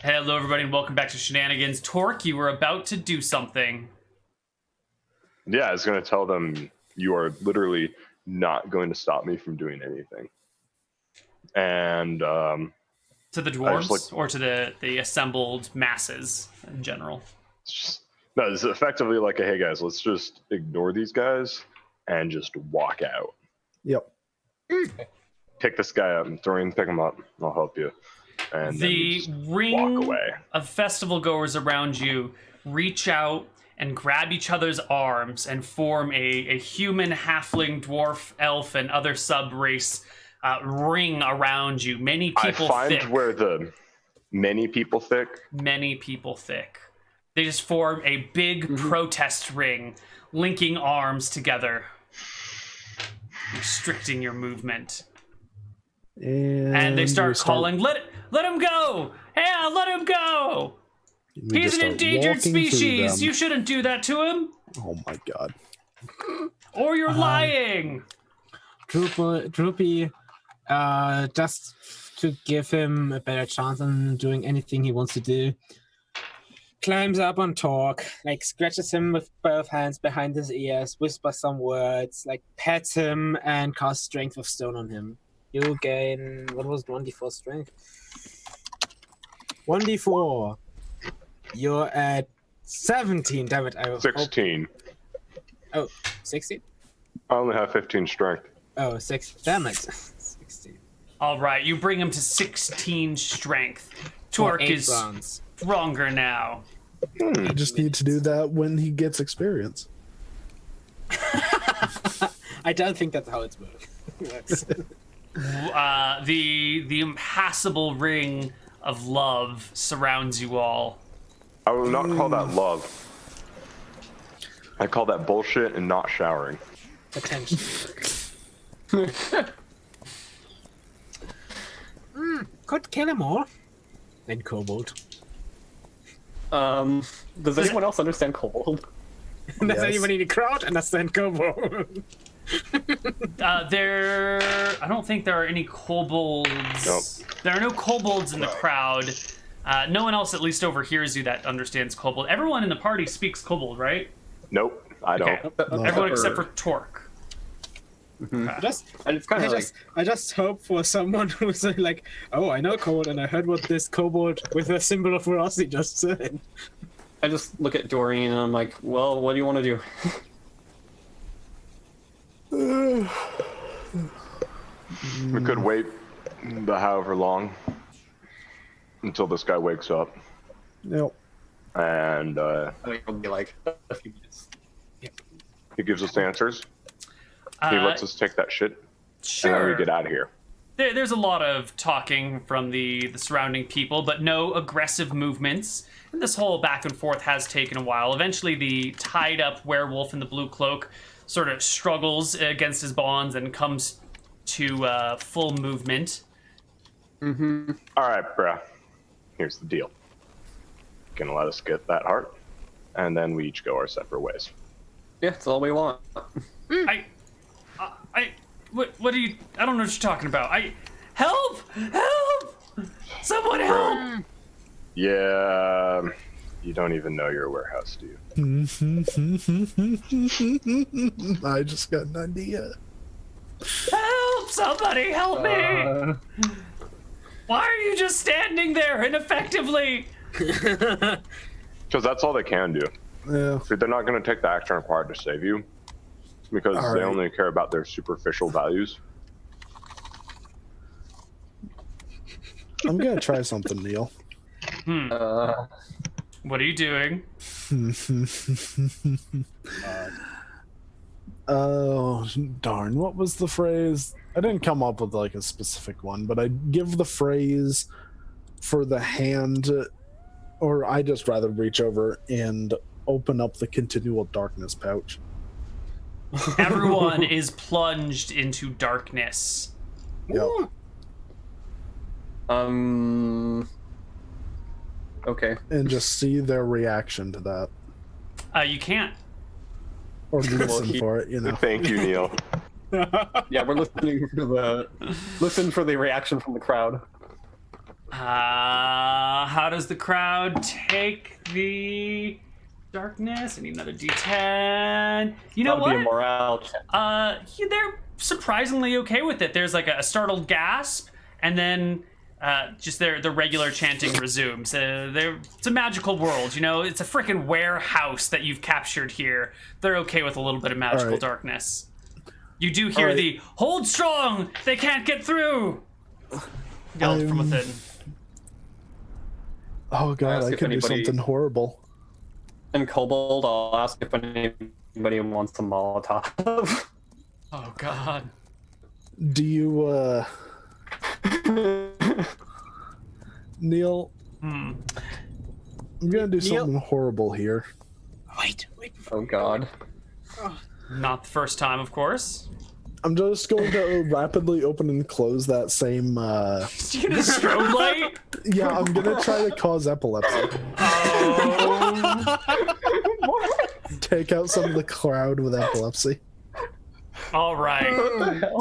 Hello, everybody, and welcome back to Shenanigans. Torque, you were about to do something. Yeah, I was going to tell them you are literally not going to stop me from doing anything. And to the dwarves or to the assembled masses in general? It's effectively like, hey guys, let's just ignore these guys and just walk out. Yep. Pick this guy up and throw him, pick him up. I'll help you. And the ring of festival goers around you reach out and grab each other's arms and form a human, halfling, dwarf, elf, and other sub-race ring around you. Many people thick. Where the many people thick? Many people thick. They just form a big protest ring, linking arms together, restricting your movement. And they start calling, let him go! Yeah, let him go! He's an endangered species! You shouldn't do that to him! Oh my god. Or you're lying! Droopy, just to give him a better chance on doing anything he wants to do, climbs up on Torque, scratches him with both hands behind his ears, whispers some words, pats him, and casts Strength of Stone on him. You gain, what was 1d4 strength? 1d4. You're at 17, damn it. 16. Oh, 16? I only have 15 strength. Oh, 6. Damn it. 16. All right, you bring him to 16 strength. Torque is stronger now. I just need to do that when he gets experience. I don't think that's how it works. The impassable ring of love surrounds you all. I will not call that love. I call that bullshit and not showering. Potentially. Could kill him all. And kobold. Does anyone else understand kobold? Does anybody in the crowd understand kobold? I don't think there are any kobolds. Nope. There are no kobolds in the crowd. No one else at least overhears you that understands kobold. Everyone in the party speaks kobold, right? Nope, I don't. Okay. Everyone except for Torque. Mm-hmm. I just hope for someone who's oh, I know kobold, and I heard what this kobold with a symbol of ferocity just said. I just look at Doreen and I'm like, well, what do you want to do? We could wait however long until this guy wakes up. Yep. And I think it'll be like a few minutes. he gives us the answers. He lets us take that shit. Sure. And then we get out of here. There's a lot of talking from the surrounding people, but no aggressive movements. And this whole back and forth has taken a while. Eventually, the tied-up werewolf in the blue cloak sort of struggles against his bonds and comes to full movement. Mm-hmm. All right, bruh. Here's the deal. Gonna let us get that heart, and then we each go our separate ways. Yeah, that's all we want. What are you? I don't know what you're talking about. Help! Someone help! Yeah, you don't even know your warehouse, do you? I just got an idea. Help! Somebody help me! Why are you just standing there ineffectively? Because that's all they can do. Yeah. They're not going to take the action required to save you, because they only care about their superficial values. I'm gonna try something, Neal. What are you doing? Oh, darn. What was the phrase? I didn't come up with a specific one, but I give the phrase for the hand, or I just rather reach over and open up the continual darkness pouch. Everyone is plunged into darkness. Yep. Okay. And just see their reaction to that. You can't. Or listen for it, Thank you, Neal. Yeah, we're listening for the reaction from the crowd. How does the crowd take the darkness? I need another D10. You know That'll be a what? morale check. Yeah, they're surprisingly okay with it. There's like a startled gasp, and then just the regular chanting resumes. It's a magical world, you know? It's a freaking warehouse that you've captured here. They're okay with a little bit of magical darkness. You do hear the, hold strong! They can't get through! Yelled from within. Oh god, I could do something horrible. And Kobold, I'll ask if anybody wants a Molotov. Oh god. Do you, Neal, I'm gonna do something horrible here. Wait. Oh god. Not the first time, of course. I'm just going to rapidly open and close that same, You get a strobe light? yeah, I'm gonna try to cause epilepsy. Oh. Take out some of the crowd with epilepsy. All right.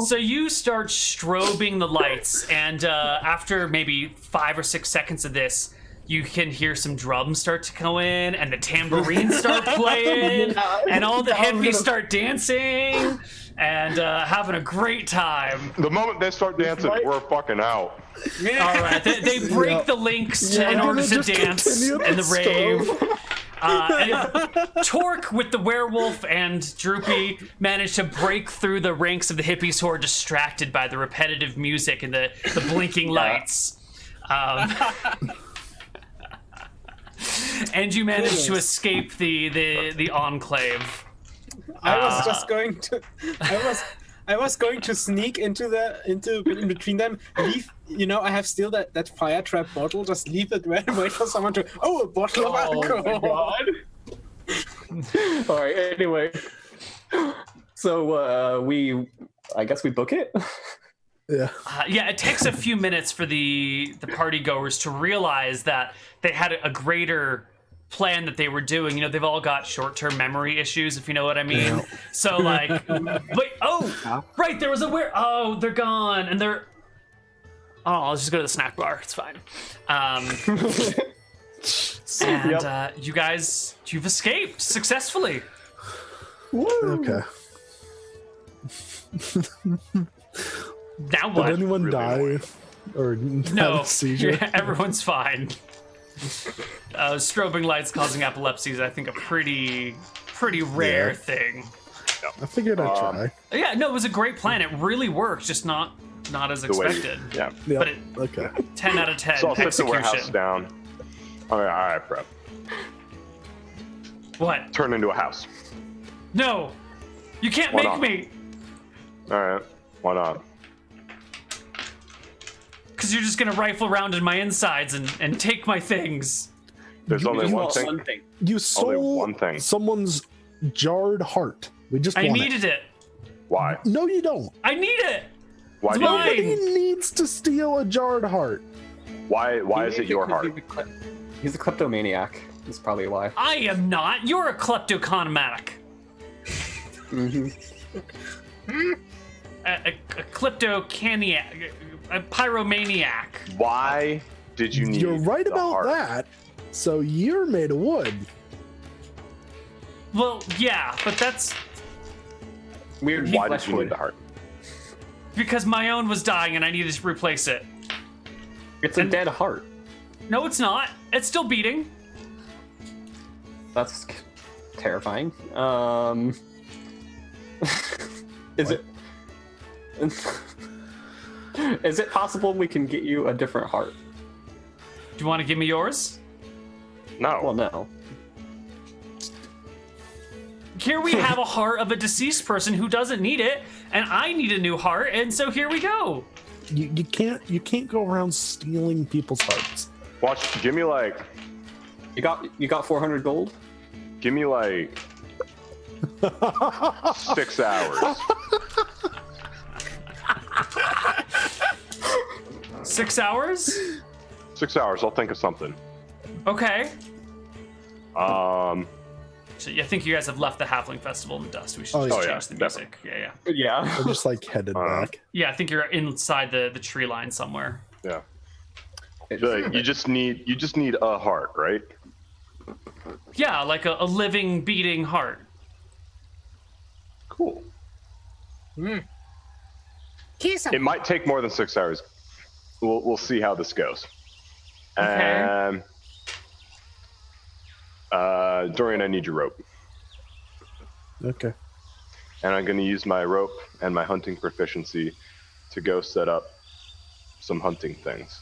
So you start strobing the lights, and after maybe 5 or 6 seconds of this, you can hear some drums start to go in, and the tambourines start playing, and all the hippies start dancing and having a great time. The moment they start dancing, we're fucking out. All right. They break the links in order to dance in the rave. And Torque with the werewolf and Droopy managed to break through the ranks of the hippies who are distracted by the repetitive music and the blinking lights. And you managed to escape the enclave. I was just going to. I was going to sneak in between them. Leave. You know, I have still that fire trap bottle. Just leave it there and wait for someone to. Oh, a bottle of alcohol. All right. Anyway, so I guess we book it. Yeah. Yeah, it takes a few minutes for the party goers to realize that they had a greater plan that they were doing. You know, they've all got short-term memory issues, if you know what I mean. Yeah. So like, wait, right, there was they're gone, and they're. Oh, I'll just go to the snack bar. It's fine. You guys, you've escaped successfully. Woo. Okay. Now what? Did anyone die? Or no, have a seizure? Yeah, everyone's fine. Strobing lights causing epilepsy is, I think, a pretty rare thing. I figured I'd try. Yeah, no, it was a great plan. It really worked, just not as expected. Yeah. But Okay. 10 out of 10 So I'll take the execution. warehouse down. All right, prep. What? Turn into a house. No, you can't Why make not? me. All right, why not? Because you're just gonna rifle around in my insides and take my things. There's only one thing. You Only stole one thing. someone's jarred heart. We just I want needed it. Why? No, you don't. I need it. Why It's do you mine. need it? Nobody needs to steal a jarred heart. Why is it your heart? He's a kleptomaniac. That's probably why. I am not. You're a kleptoconomatic. A kleptocaniac. A pyromaniac. Why did you need You're right the about heart? that. So you're made of wood. Well, yeah, but that's Weird. Why did you need the heart? because my own was dying and I needed to replace it. It's a dead heart. No, it's not. It's still beating. That's terrifying. Is it? Is it possible we can get you a different heart? Do you want to give me yours? No. Well, no. Here we have a heart of a deceased person who doesn't need it, and I need a new heart, and so here we go. You can't go around stealing people's hearts. Watch. Give me like You got 400 gold? Give me like 6 hours. 6 hours? 6 hours. I'll think of something. Okay. So So I think you guys have left the Halfling Festival in the dust. We should just change the music. Yeah. Yeah. We're just like headed back. Yeah, I think you're inside the tree line somewhere. Yeah. Like, you just need a heart, right? Yeah, like a living, beating heart. Cool. Kiss him. It might take more than 6 hours. We'll see how this goes. Okay. Dorian, I need your rope. Okay. And I'm going to use my rope and my hunting proficiency to go set up some hunting things.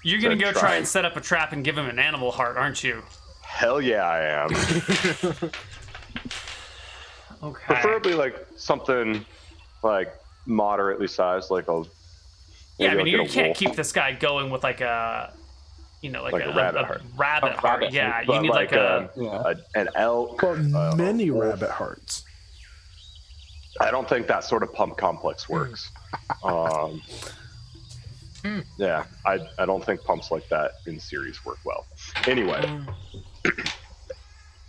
You're gonna So go try try and- and set up a trap and give him an animal heart, aren't you? Hell yeah, I am. Okay. Preferably like something like moderately sized, like a. Yeah, I maybe mean, like you a can't wolf. keep this guy going with like a, like a rabbit heart. Rabbit A heart. rabbit Yeah, heart. you But need like a. an elk. But many a wolf. rabbit hearts. I don't think that sort of pump complex works. Yeah, I don't think pumps like that in series work well. Anyway,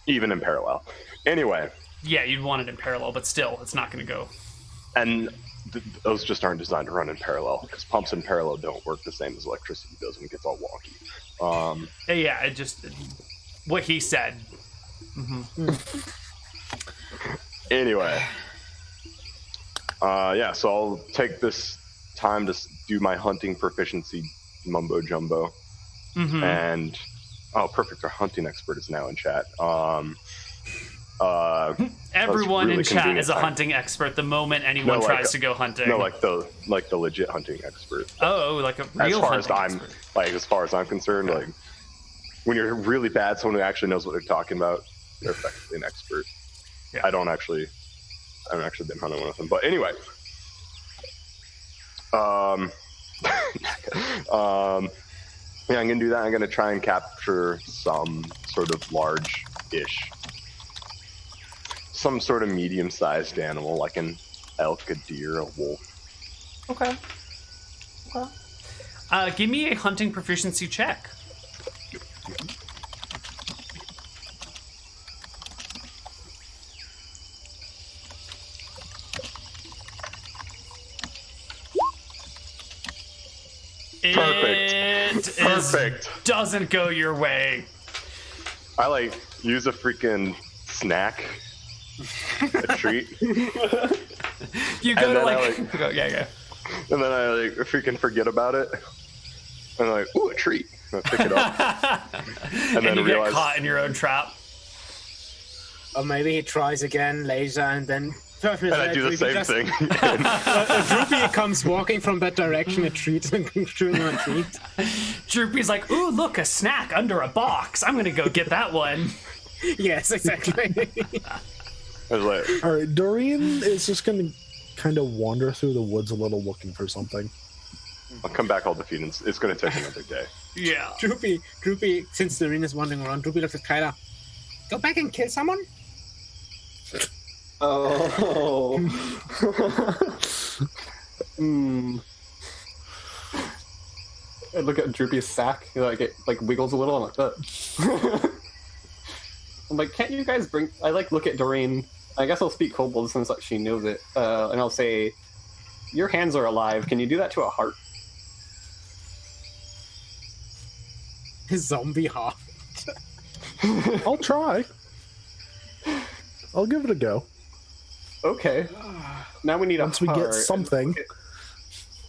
even in parallel. Anyway, Yeah, you'd want it in parallel, but still, it's not gonna go. and those just aren't designed to run in parallel because pumps in parallel don't work the same as electricity does when it gets all wonky. Yeah, it just what he said. Anyway, yeah, so I'll take this time to do my hunting proficiency mumbo jumbo. And perfect, our hunting expert is now in chat. Everyone really in chat convenient is a time. hunting expert the moment anyone No, like tries to go hunting. No, like the legit hunting expert. Oh, like a real hunting expert. As far as I'm concerned, like when you're really bad, someone who actually knows what they're talking about, they're effectively an expert. Yeah. I haven't actually been hunting one with them, but anyway. Yeah, I'm gonna do that. I'm gonna try and capture some sort of large-ish, some sort of medium-sized animal, like an elk, a deer, a wolf. Okay. Give me a hunting proficiency check. Perfect. Perfect. Doesn't go your way. I like use a freaking snack, a treat, You And go to then like, I, go, yeah. and then I like freaking forget about it. And I'm like, ooh, a treat. And I pick it up. And then you realize, get caught in your own trap. Or maybe he tries again later and then. and I do the same thing. Droopy comes walking from that direction, a treat, and chewing on a treat. Droopy's like, ooh, look, a snack under a box. I'm gonna go get that one. Yes, exactly. I was like, All right, Dorian is just going to kind of wander through the woods a little looking for something. I'll come back all defeated. It's going to take another day. Yeah. Droopy, since the is wandering around, Droopy looks at Kyla. Go back and kill someone? Oh. I look at Droopy's sack. Like it like wiggles a little. I'm like, that. I'm like, can't you guys bring? I like look at Doreen. I guess I'll speak Kobold since like, she knows it, and I'll say, "Your hands are alive. Can you do that to a heart?" His zombie heart. I'll try. I'll give it a go. Okay. Now we need Once a we heart. get something.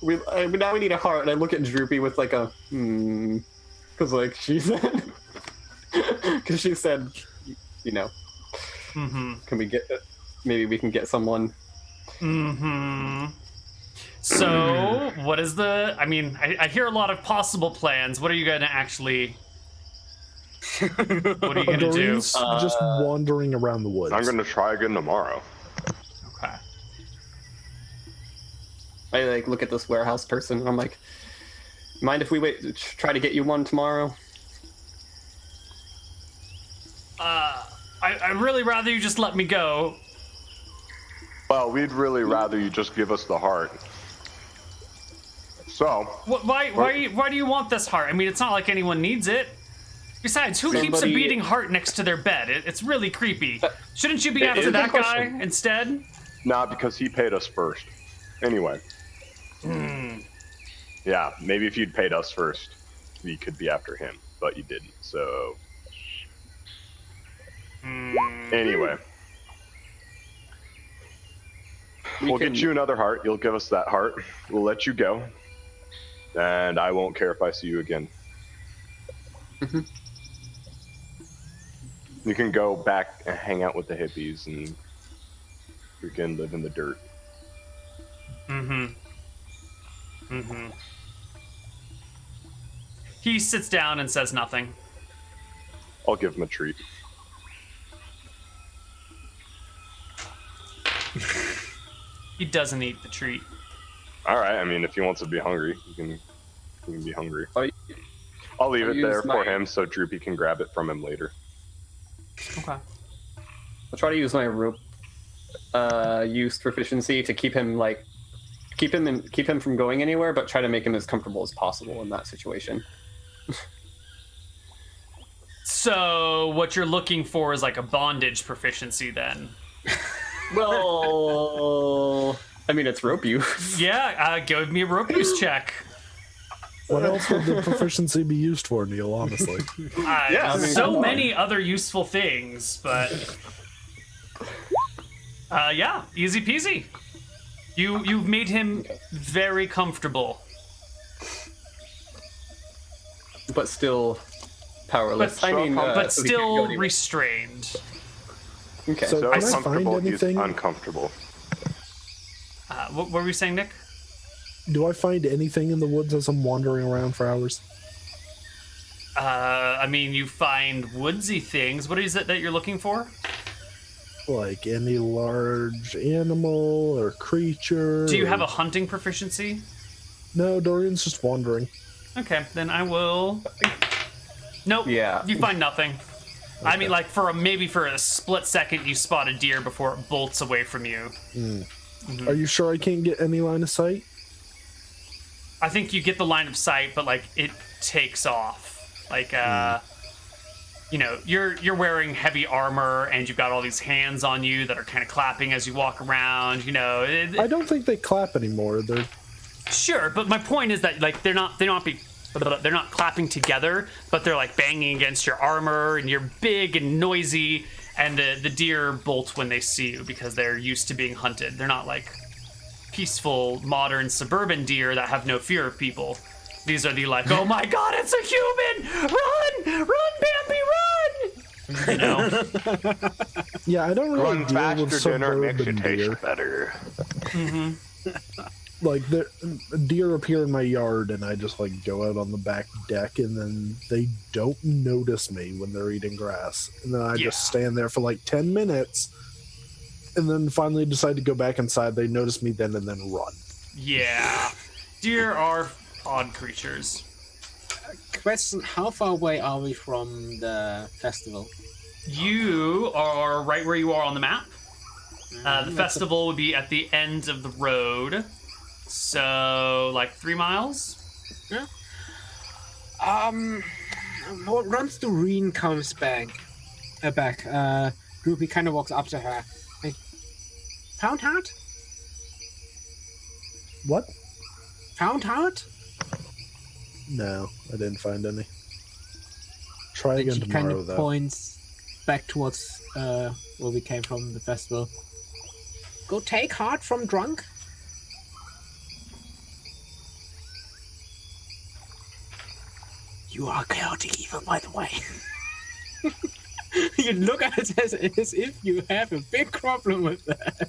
Now we need a heart, and I look at Droopy with like a because like she said, because she said, you know, can we get? Maybe we can get someone. So, what is the? I mean, I hear a lot of possible plans. What are you gonna actually? What are you gonna do? Dorian's just wandering around the woods. I'm going to try again tomorrow. Okay. I like look at this warehouse person, and I'm like, mind if we wait? Try to get you one tomorrow. I really rather you just let me go. Well, we'd really rather you just give us the heart. So, Why do you want this heart? I mean, it's not like anyone needs it. Besides, who keeps a Somebody- beating heart next to their bed? It's really creepy. Shouldn't you be It after is a that good guy question. instead? not because he paid us first. Anyway. Yeah, maybe if you'd paid us first, we could be after him, but you didn't. So anyway, we'll get you another heart. You'll give us that heart. We'll let you go, and I won't care if I see you again. You can go back and hang out with the hippies and freaking live in the dirt. He sits down and says nothing. I'll give him a treat. He doesn't eat the treat. All right. I mean, if he wants to be hungry, he can be hungry. Oh, I'll leave it there use for my- him so Droopy can grab it from him later. Okay. I'll try to use my rope use proficiency to keep him from going anywhere, but try to make him as comfortable as possible in that situation. So what you're looking for is like a bondage proficiency then. Well, I mean, it's rope use. Yeah, give me a rope use check. What else would the proficiency be used for, Neal, honestly? Yeah, I mean, so come on. many other useful things, but yeah, easy peasy. You've made him very comfortable. But still powerless. But- I mean, but so he can't go still anywhere. restrained. Okay. So- So Can I find comfortable, he's anything? uncomfortable. What were you saying, Nick? Do I find anything in the woods as I'm wandering around for hours? I mean, you find woodsy things. What is it that you're looking for? Like any large animal or creature? Do you have or- a hunting proficiency? No, Dorian's just wandering. Okay, then I will. Nope. Yeah. You find nothing. I mean, like maybe for a split second, you spot a deer before it bolts away from you. Are you sure I can't get any line of sight? I think you get the line of sight, but like it takes off. Like you know, you're wearing heavy armor and you've got all these hands on you that are kind of clapping as you walk around. You know, I don't think they clap anymore. They're sure, but my point is that like they're not clapping together, but they're like banging against your armor, and you're big and noisy, and the deer bolt when they see you because they're used to being hunted. They're not like peaceful modern suburban deer that have no fear of people. These are the like, oh my god, it's a human! Run, Bambi, run! You know, yeah. I don't really Run deal faster, with dinner makes you suburban taste deer. better. Like deer appear in my yard, and I just like go out on the back deck, and then they don't notice me when they're eating grass, and then I just stand there for like 10 minutes, and then finally decide to go back inside. They notice me then, and then run. yeah, deer are odd creatures. Question: how far away are we from the festival? You are right where you are on the map. The festival would be at the end of the road. So, like 3 miles? Once Doreen comes back, Ruby kind of walks up to her. Like, found heart? What? Found heart? No, I didn't find any. Try And again she kind tomorrow, of though. points back towards where we came from, the festival. Go take heart from drunk? You are chaotic evil, by the way. You look at it as if you have a big problem with that.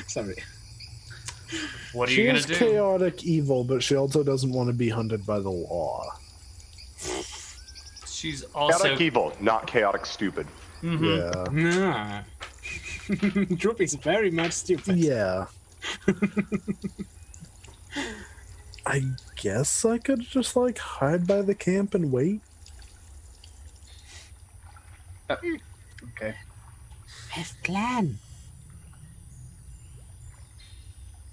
Sorry. What are She you going is to do? chaotic evil, but she also doesn't want to be hunted by the law. She's also. Chaotic evil, not chaotic stupid. Yeah. Nah. Droopy's very much stupid. Yeah. I guess I could just like hide by the camp and wait. Okay. Have plan.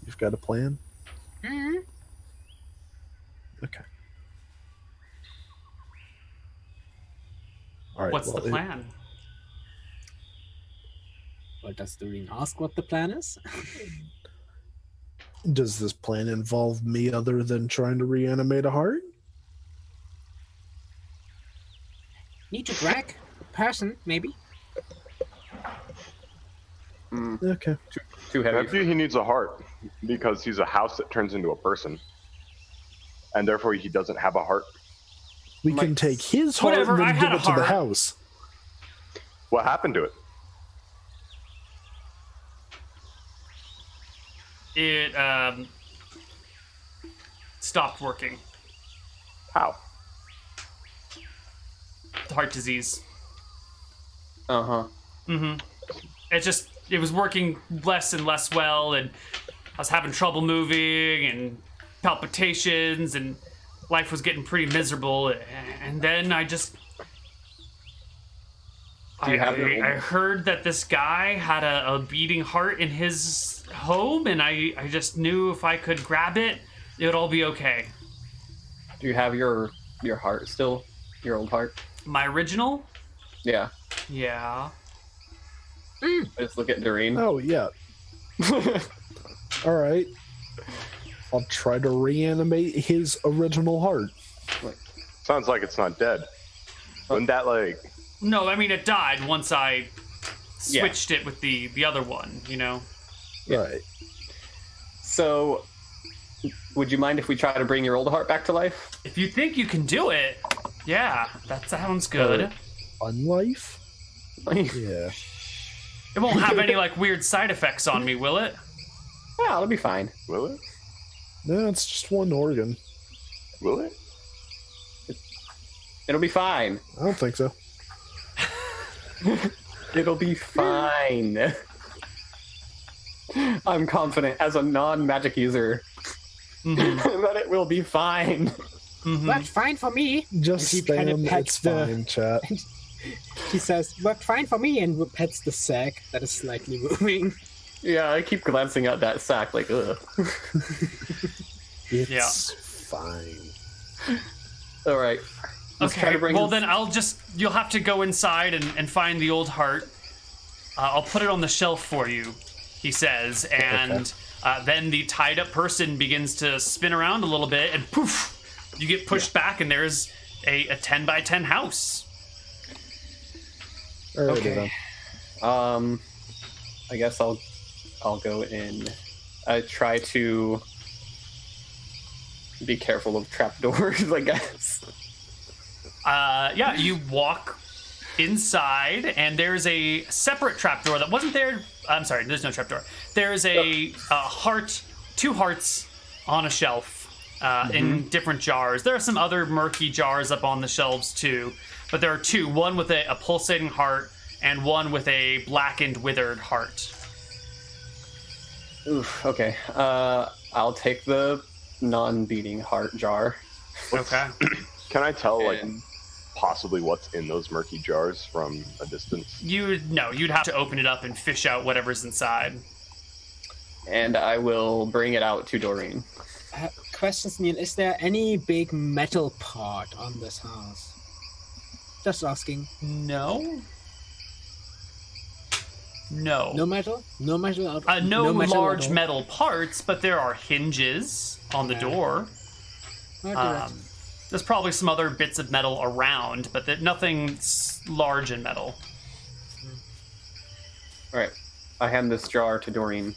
You've got a plan? Mm-hmm. Okay. All right. What's well, the plan? Well, does Doreen ask what the plan is? Does this plan involve me other than trying to reanimate a heart? Need to drag a person, maybe. Okay. Too heavy. Maybe he needs a heart because he's a house that turns into a person, and therefore he doesn't have a heart. We can take his heart Whatever, and I then had give a it to the heart. house. What happened to it? It stopped working. How? Heart disease. Uh-huh. It was working less and less well, and I was having trouble moving and palpitations, and life was getting pretty miserable. And then I just Do you have your I heard that this guy had a beating heart in his home, and I just knew if I could grab it, it would all be okay. Do you have your heart still? Your old heart? My original? Yeah. Yeah. I just look at Doreen. Oh, yeah. All right. I'll try to reanimate his original heart. Sounds like it's not dead. Wouldn't that like? No, I mean, it died once I switched it with the other one, you know? Yeah. Right. So, would you mind if we try to bring your old heart back to life? If you think you can do it, yeah, that sounds good. Unlife? Yeah. It won't have any, like, weird side effects on me, will it? Yeah, it'll be fine. Will it? No, it's just one organ. Will it? It'll be fine. I don't think so. It'll be fine. I'm confident as a non-magic user that it will be fine. Worked fine for me. Just And he kinda spam, pets it's fine, chat. He says, worked fine for me, and pets the sack that is slightly moving. Yeah, I keep glancing at that sack like, ugh. It's fine. All right. Let's try Okay, to bring well his- then you'll have to go inside and find the old heart. I'll put it on the shelf for you, he says, and then the tied up person begins to spin around a little bit, and poof, you get pushed back, and there's a 10 by 10 house. All right, Okay. then. I guess I'll go in. I try to be careful of trapdoors, I guess. Yeah, you walk inside, and there's a separate trapdoor that wasn't there. I'm sorry, there's no trapdoor. There's a heart, 2 hearts on a shelf in different jars. There are some other murky jars up on the shelves too, but there are 2. One with a pulsating heart, and one with a blackened, withered heart. Oof, okay. I'll take the non-beating heart jar. Okay. Can I tell like And- possibly what's in those murky jars from a distance? You'd have to open it up and fish out whatever's inside. And I will bring it out to Doreen. Questions, Neal, is there any big metal part on this house? Just asking. No. No metal? No metal? No metal large at all? metal parts, but there are hinges on the door. Alright. There's probably some other bits of metal around, but nothing large in metal. All right. I hand this jar to Doreen.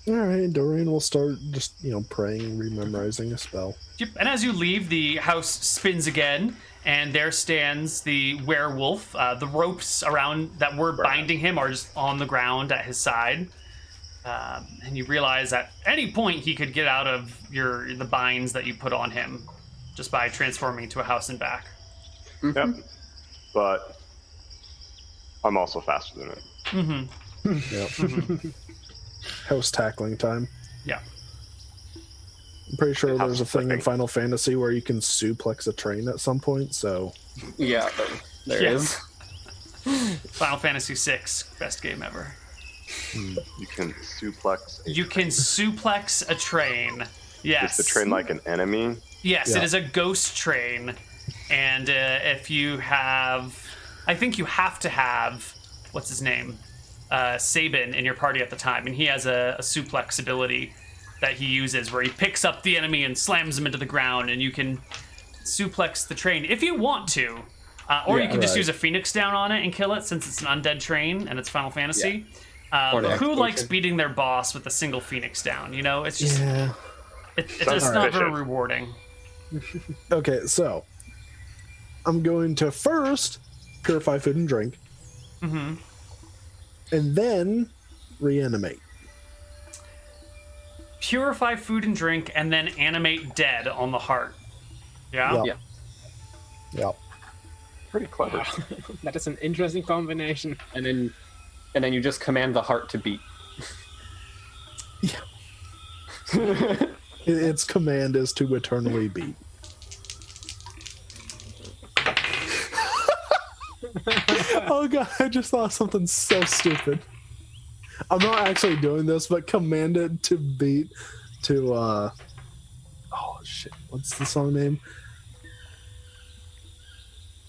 All right, Doreen will start just, praying, rememorizing a spell. Yep. And as you leave, the house spins again, and there stands the werewolf. The ropes around that were binding him are just on the ground at his side. And you realize at any point he could get out of the binds that you put on him just by transforming into a house and back. Yep. But I'm also faster than it. Yep. House tackling time. Yeah. I'm pretty sure House there's a thing in flipping. Final Fantasy where you can suplex a train at some point, so... Yeah, there Yeah. is. Final Fantasy VI, best game ever. You can suplex. You can suplex a train. Yes. Is the train like an enemy? Yes, Yeah. it is a ghost train. And if you have... I think you have to have... What's his name? Sabin in your party at the time. And he has a suplex ability that he uses where he picks up the enemy and slams him into the ground. And you can suplex the train if you want to. Or Yeah, you can just right. use a Phoenix down on it and kill it, since it's an undead train and it's Final Fantasy. Or an But who X likes potion. beating their boss with a single Phoenix down? You know, it's just Yeah. it's Sounds not very efficient. rewarding. Okay, so I'm going to first purify food and drink, Mm-hmm. and then reanimate. Purify food and drink, and then animate dead on the heart. Yeah. Yep. Yeah. Yep. Pretty clever. That is an interesting combination. And then you just command the heart to beat. Its command is to eternally beat. Oh god, I just thought of something so stupid. I'm not actually doing this, but command it to beat to oh shit, what's the song name?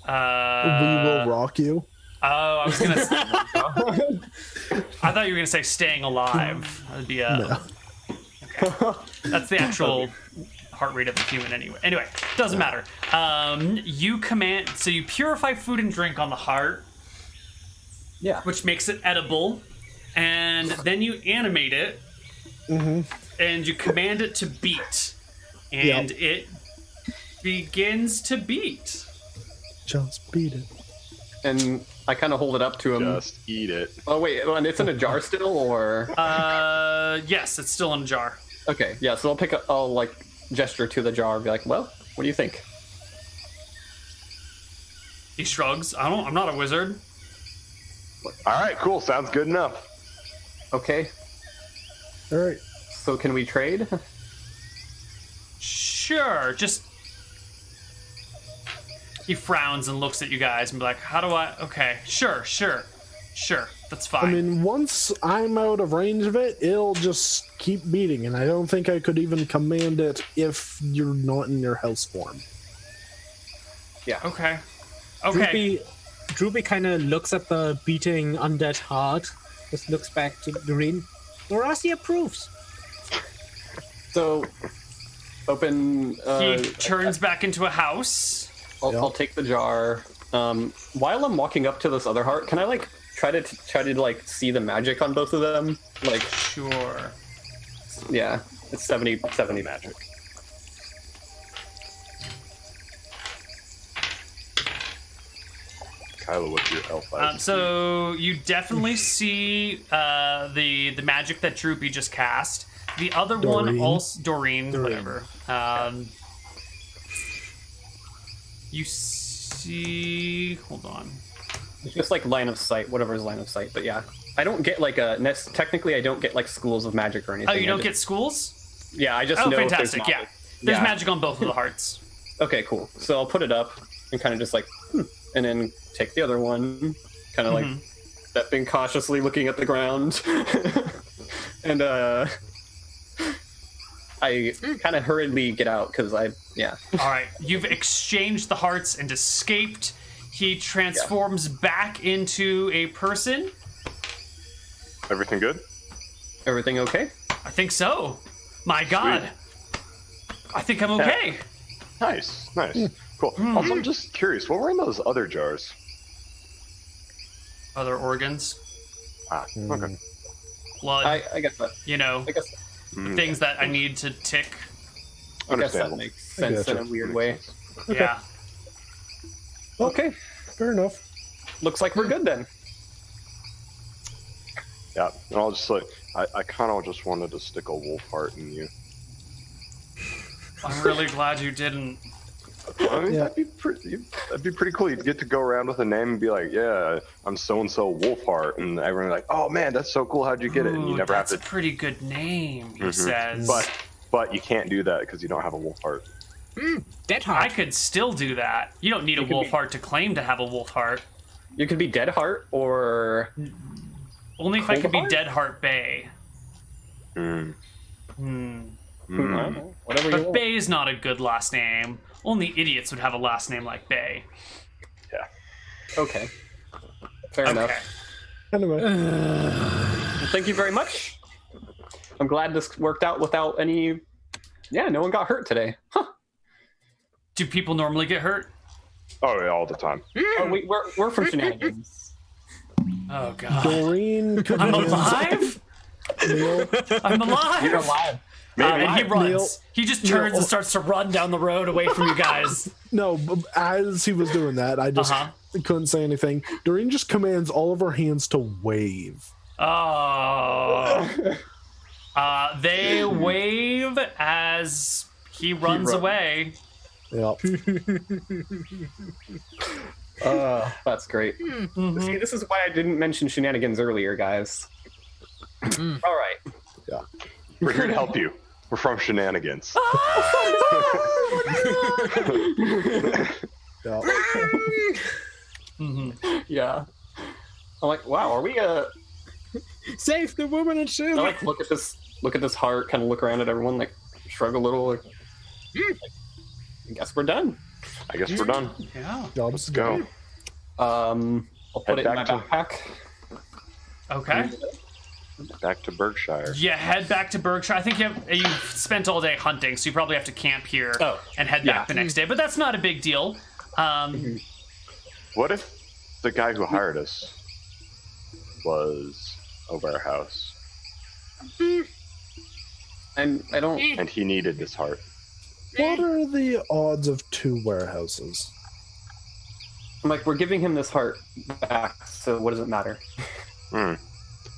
We Will Rock You. Oh, I was gonna. I thought you were gonna say "Staying Alive." That'd be No. That's the actual heart rate of a human, anyway. Anyway, doesn't matter. You command, so you purify food and drink on the heart, Yeah. which makes it edible, and then you animate it, and you command it to beat, and it begins to beat. Just beat it. And I kind of hold it up to him. Just eat it. Oh wait, and it's in a jar still, or Yes, it's still in a jar. okay, yeah. So I'll like gesture to the jar, and be like, "Well, what do you think?" He shrugs. I'm not a wizard. All right, cool. Sounds good enough. Okay, All right. so can we trade? Sure, just. He frowns and looks at you guys and be like, "How do I? Okay, sure, that's fine." I mean, once I'm out of range of it, it'll just keep beating, and I don't think I could even command it if you're not in your house form. Okay. Droopy kind of looks at the beating undead heart, just looks back to Doreen. Dorasi approves. So open. He turns back into a house. I'll take the jar. While I'm walking up to this other heart, can I like try to like see the magic on both of them? Like, Sure. yeah, it's 70 magic. Kyla, what's your elf eyes? So you definitely see the magic that Droopy just cast. The other one Doreen. also whatever. You see. Hold on. It's just like line of sight, whatever is line of sight. But yeah, I don't get like technically I don't get like schools of magic or anything. Oh, you don't I get just, schools? Yeah, I just Oh, know if there's fantastic! Yeah, magic. there's Yeah. magic on both of the hearts. Okay, cool. So I'll put it up and kind of just like, and then take the other one, kind of like stepping cautiously, looking at the ground, and I kind of hurriedly get out because All right, you've exchanged the hearts and escaped. He transforms back into a person. Everything good? everything okay? I think so. My God. I think I'm okay. Nice. Cool. Also, I'm just curious, what were in those other jars? Other organs, Okay. blood, I guess that. I guess things that I need to tick. I guess that Understandable. makes sense in a gotcha. weird way. Yeah. Okay, Fair enough. looks like we're good then. Yeah, and I'll just like, I kind of just wanted to stick a wolf heart in you. I'm really glad you didn't. I mean, Yeah. that'd be pretty cool. You'd get to go around with a name and be like, yeah, I'm so-and-so Wolfheart. And everyone's like, oh man, that's so cool. How'd you get it? And you Ooh, never have that's to, a pretty good name, he says. but you can't do that because you don't have a Wolfheart. Dead I heart. could still do that. You don't need a could wolf be- heart to claim to have a wolf heart. You could be Dead Heart or Only if I could be Cold Dead Heart Bay. Mm. whatever you But want. Bay is not a good last name. Only idiots would have a last name like Bay. Yeah. Okay, fair Okay. enough. Anyway, Well, thank you very much. I'm glad this worked out without any. Yeah, no one got hurt today. Huh. Do people normally get hurt? Oh, yeah, all the time. Oh, we're from Shenanigans. Oh god. Doreen I'm commands alive. Neal. I'm alive. You're alive. And he runs. Neal- He just turns Neal- and starts to run down the road away from you guys. No, but as he was doing that, I just couldn't say anything. Doreen just commands all of her hands to wave. Oh. They wave as he runs away. Yep. That's great. See, this is why I didn't mention Shenanigans earlier, guys. All right. Yeah. We're here to help you. We're from Shenanigans. Yep. Yeah. I'm like, wow, are we Save the woman and I children. like look at this heart, kind of look around at everyone, like shrug a little, like, I guess we're done. I guess we're done. Yeah. Let's go. I'll put Head it in my back to- backpack. Okay. Back to Berkshire. You head back to Berkshire. I think you've spent all day hunting, so you probably have to camp here and head back the next day. But that's not a big deal. What if the guy who hired us was a warehouse And I don't. and he needed this heart? What are the odds of 2 warehouses? I'm like, we're giving him this heart back, so what does it matter?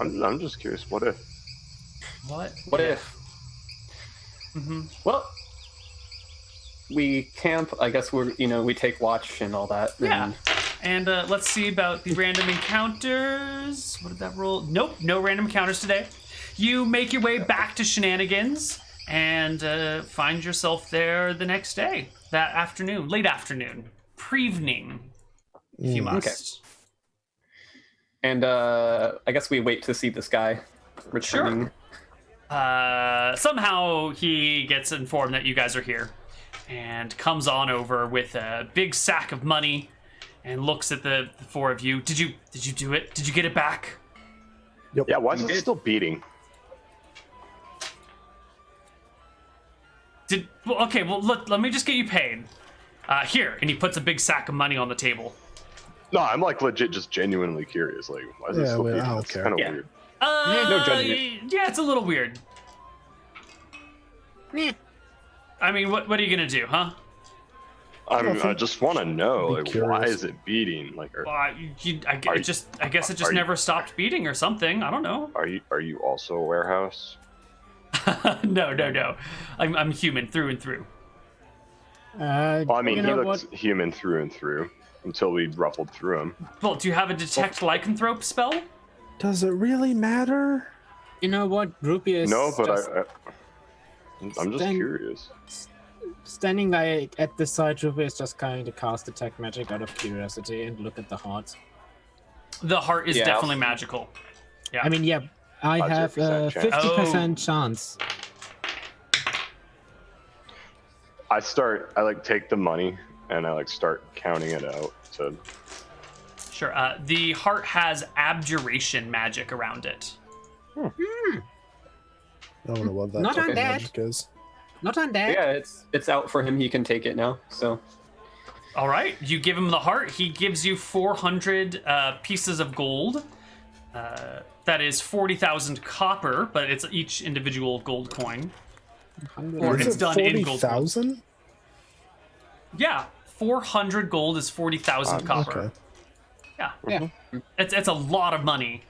I'm just curious. What if? What? What if? Well, we camp. I guess we take watch and all that. Yeah. And let's see about the random encounters. What did that roll? Nope, no random encounters today. You make your way back to Shenanigans and find yourself there the next day, that afternoon, late afternoon, pre-evening, if you must. And I guess we wait to see this guy returning. Somehow he gets informed that you guys are here and comes on over with a big sack of money and looks at the 4 of you. Did you do it? Did you get it back? Yep. Yeah, why is it still beating? Let me just get you paid. Here, and he puts a big sack of money on the table. No, I'm like legit just genuinely curious. Like, why is it still beating? I don't It's care. kind of Yeah. weird. No judgment. Yeah, it's a little weird. I mean, what are you gonna do, huh? I just want to know, Be like, why curious. is it beating? Like, I guess it just never stopped beating or something. I don't know. are you also a warehouse? No. I'm human through and through. Well, I mean, you he know looks human through and through until we ruffled through him. Well, do you have a detect lycanthrope spell? Does it really matter? You know what? Ruby is No, but just I'm just Then- curious. standing like at the side. Ruby is just going to cast detect magic out of curiosity and look at the heart. The heart is Yeah. definitely magical. Yeah. I mean, yeah, I have a 50% chance. 50% chance. I like take the money and I like start counting it out to. Sure. The heart has abjuration magic around it. I don't know what that Not type on of that. magic is. Not on that. Yeah, it's out for him. He can take it now. So All right. You give him the heart. He gives you 400 pieces of gold. That is 40,000 copper, but it's each individual gold coin. Or Is it's it done in gold. 40,000? Yeah, 400 gold is 40,000 copper. Okay. Yeah, it's a lot of money.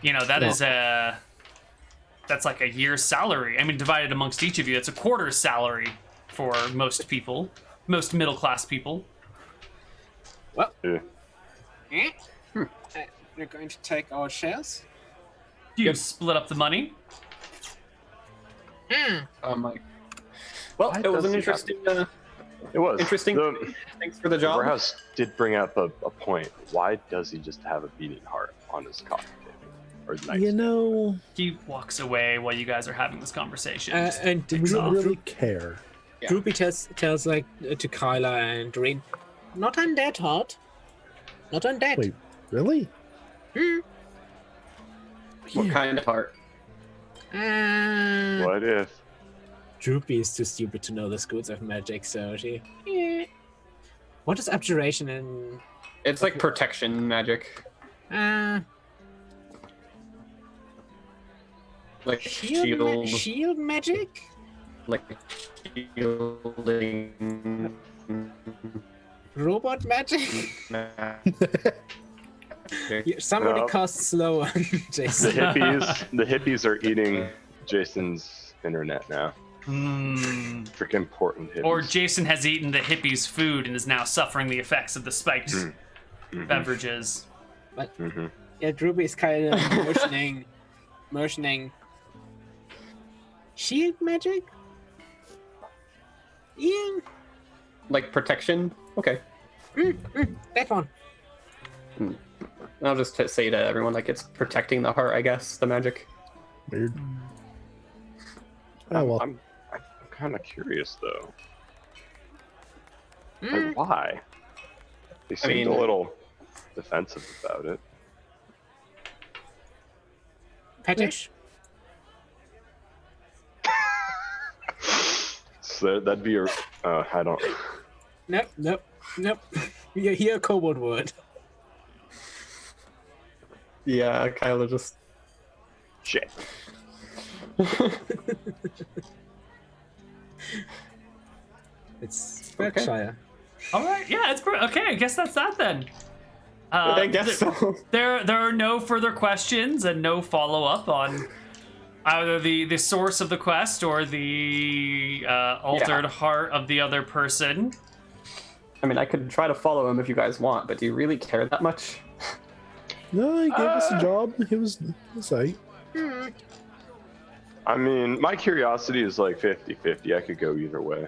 You know that is that's like a year's salary. I mean, divided amongst each of you, it's a quarter's salary for most people, most middle class people. Yeah. We're going to take our shares. You split up the money. I'm like, well, it was an interesting. It was Interesting. The Thanks for the job. warehouse did bring up a point. Why does he just have a beating heart on his coffee table? Or nice You know, He walks away while you guys are having this conversation. Just And we takes don't off. really care. Yeah. Ruby tells like to Kyla and Doreen, not on that heart. Not on that. Wait, really? What kind of heart? What if? Droopy is too stupid to know the schools of magic, so she. What is abjuration in? It's like protection magic. Like Shield magic? Like shielding. Robot magic? Somebody No. cast slow on Jason. The hippies are eating Jason's internet now. Freaking important hippies. Or Jason has eaten the hippies' food and is now suffering the effects of the spiked beverages. But yeah, Droopy is kind of motioning. Shield magic? Yeah, Like protection? Okay. that one. I'll just say to everyone, like, it's protecting the heart, I guess, the magic. Weird. Oh, well. I'm kind of curious though. Like, why? They seemed a little defensive about it. Fetish? So that'd be a. I don't. Nope. You hear a kobold word. Yeah, Kyla just... Shit. It's Berkshire. All right, yeah, it's okay. I guess that's that then. I guess so. There are no further questions and no follow up on either the source of the quest or the altered heart of the other person. I mean, I could try to follow him if you guys want, but do you really care that much? No, he gave us a job. He was right. I mean, my curiosity is like 50-50. I could go either way.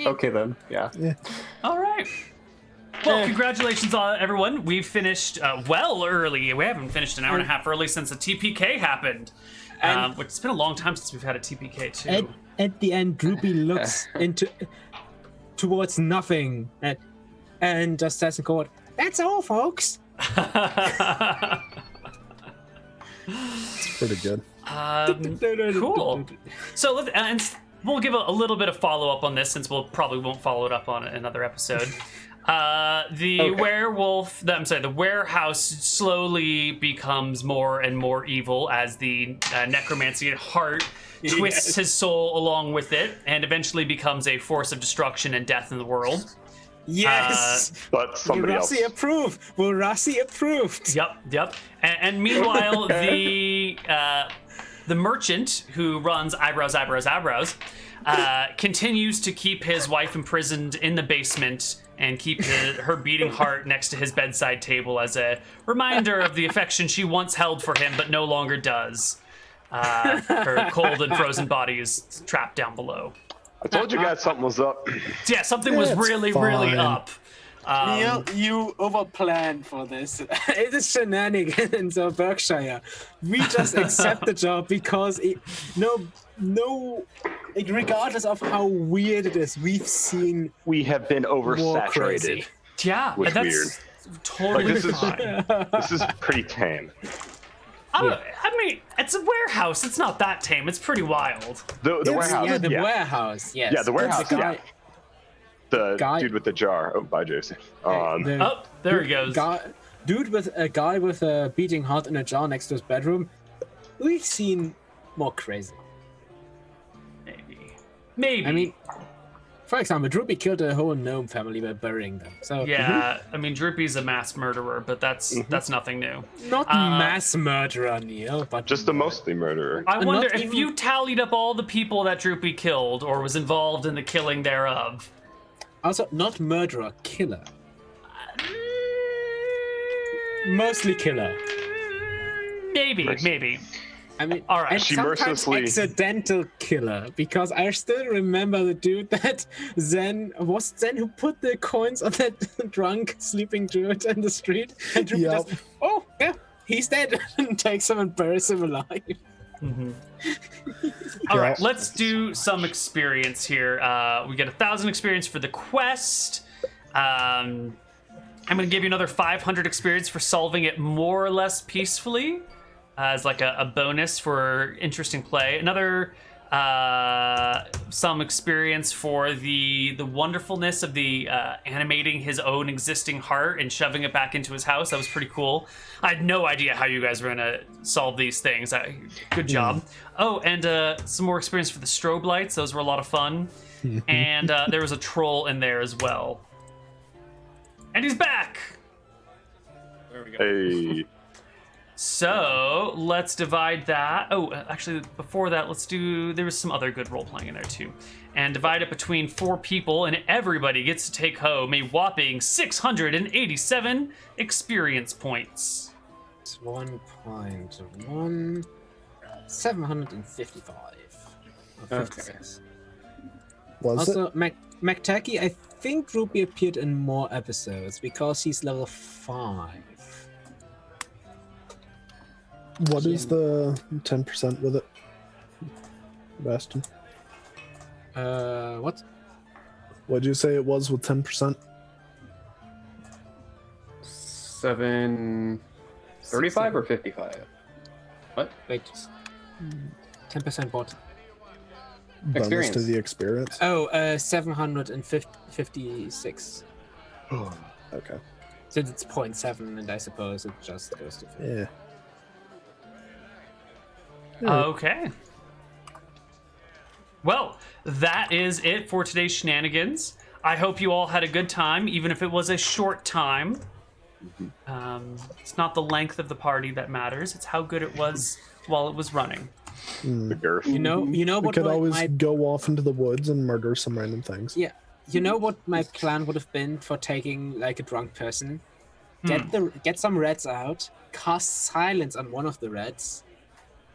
Okay then, yeah. All right. Well, congratulations on everyone. We've finished well early. We haven't finished an hour and a half early since the TPK happened. Which it's been a long time since we've had a TPK too. At the end, Droopy looks towards nothing and just says in court, "That's all, folks." It's pretty good. Cool. So we'll give a little bit of follow up on this since we'll probably won't follow it up on another episode. The warehouse slowly becomes more and more evil as the necromancy heart twists his soul along with it and eventually becomes a force of destruction and death in the world. Yes. But somebody else. Rassi approved. Yep. And meanwhile, the merchant who runs eyebrows, continues to keep his wife imprisoned in the basement and keep her beating heart next to his bedside table as a reminder of the affection she once held for him but no longer does. Her cold and frozen body is trapped down below. I told you guys something was up. Yeah, something was really up. Neal, you overplanned for this. It is Shenanigans of Berkshire. We just accept the job because regardless of how weird it is, We have been oversaturated. Yeah, With that's weird. totally Like, fine. This is pretty tame. I mean, it's a warehouse. It's not that tame. It's pretty wild. The warehouse. Yeah, the warehouse. Yes. Yeah, the warehouse. The guy, Yeah. The guy- dude with the jar. Oh, bye, Jason. There he goes. Dude with a guy with a beating heart in a jar next to his bedroom. We've seen more crazy. Maybe. I mean, for example, Droopy killed a whole gnome family by burying them. So yeah, I mean, Droopy's a mass murderer, but that's nothing new. not mass murderer, Neal, but Just a mostly murderer. I wonder not if even- you tallied up all the people that Droopy killed or was involved in the killing thereof. also not murderer, killer. Mostly killer. Maybe. I mean, All right, and she sometimes mercilessly- accidental killer, because I still remember the dude that Zen who put the coins on that drunk sleeping dude in the street, and Droopy Yep. just, oh yeah, he's dead, and takes him and buries him alive. All right, let's do some experience here. We get 1,000 experience for the quest. I'm going to give you another 500 experience for solving it more or less peacefully as like a bonus for interesting play. Another some experience for the wonderfulness of the animating his own existing heart and shoving it back into his house. That was pretty cool. I had no idea how you guys were gonna solve these things. Good job. Oh, and some more experience for the strobe lights. Those were a lot of fun. And there was a troll in there as well. And he's back. There we go. Hey. So let's divide that. Oh, actually, before that, there was some other good role playing in there too. And divide it between 4 people, and everybody gets to take home a whopping 687 experience points. It's 1.1 755. Okay. 56. Was Also, it? McTacky, I think Ruby appeared in more episodes because he's level 5. What is the 10% with it, Bastion? What? What'd you say it was with 10%? 735 or 55? What? Wait. 10% what? Bonus Experience. to the experience. Oh, 756. Oh, okay. Since it's 0.7, and I suppose it just goes to 50. Yeah. Okay. Well, that is it for today's shenanigans. I hope you all had a good time, even if it was a short time. It's not the length of the party that matters; it's how good it was while it was running. The girth. You know We what could my, always my go off into the woods and murder some random things. yeah. You know what my plan would have been for taking like a drunk person? Get some reds out, cast silence on one of the reds,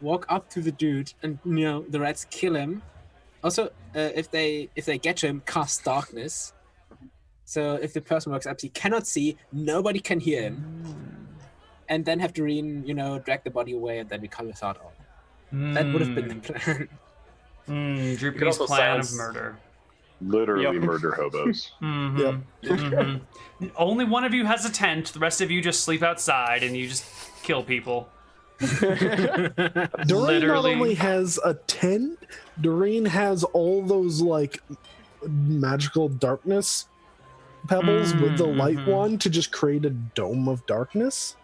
walk up to the dude, and the reds kill him. Also, if they get to him, cast darkness. So if the person walks up, he cannot see, nobody can hear him, and then have Doreen, drag the body away, and then we come without all. That would have been the plan. Droopy's also plan of sounds- murder. Literally Yep. murder hobos. Yep. Only one of you has a tent. The rest of you just sleep outside and you just kill people. Doreen not Literally. only has a tent, Doreen has all those like magical darkness pebbles with the light one to just create a dome of darkness.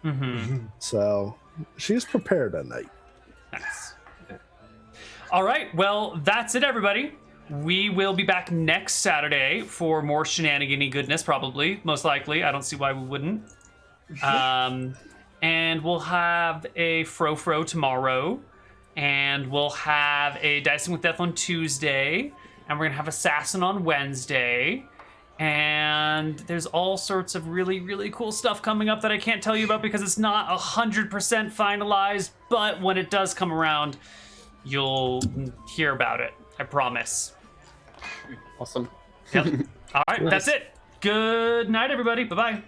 So she's prepared at night. Nice. All right, well, that's it, everybody. We will be back next Saturday for more shenanigan-y goodness, probably. Most likely. I don't see why we wouldn't. And we'll have a Fro tomorrow. And we'll have a Dicing with Death on Tuesday. And we're going to have Assassin on Wednesday. And there's all sorts of really, really cool stuff coming up that I can't tell you about because it's not 100% finalized. But when it does come around, you'll hear about it. I promise. Awesome. Yep. All right, that's it. Good night, everybody. Bye-bye.